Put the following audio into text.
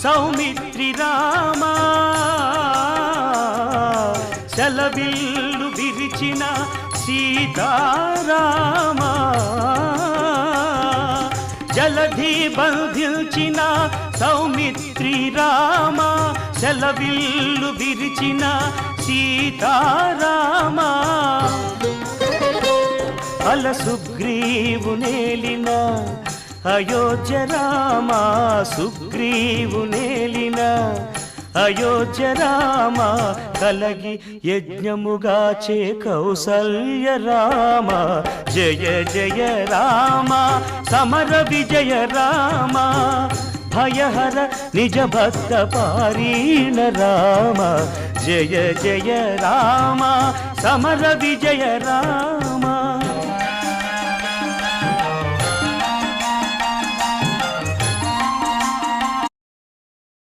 సౌమిత్రి రామ సెలవిల్లు విరిచిన సీతారామ జలధి బంధించిన సౌమిత్రి రామ సెలవిల్లు విరిచిన సీతారామ అల సుగ్రీవు నేలిన అయోధ్య రామ సుగ్రీవు నేలిన అయోధ్య రామ కలగి యజ్ఞముగాచే కౌసల్య రామ జయ జయ రామ సమర విజయ రామ భయహర నిజ భక్త పారీణ రామ జయ జయ రామ సమర విజయ రామ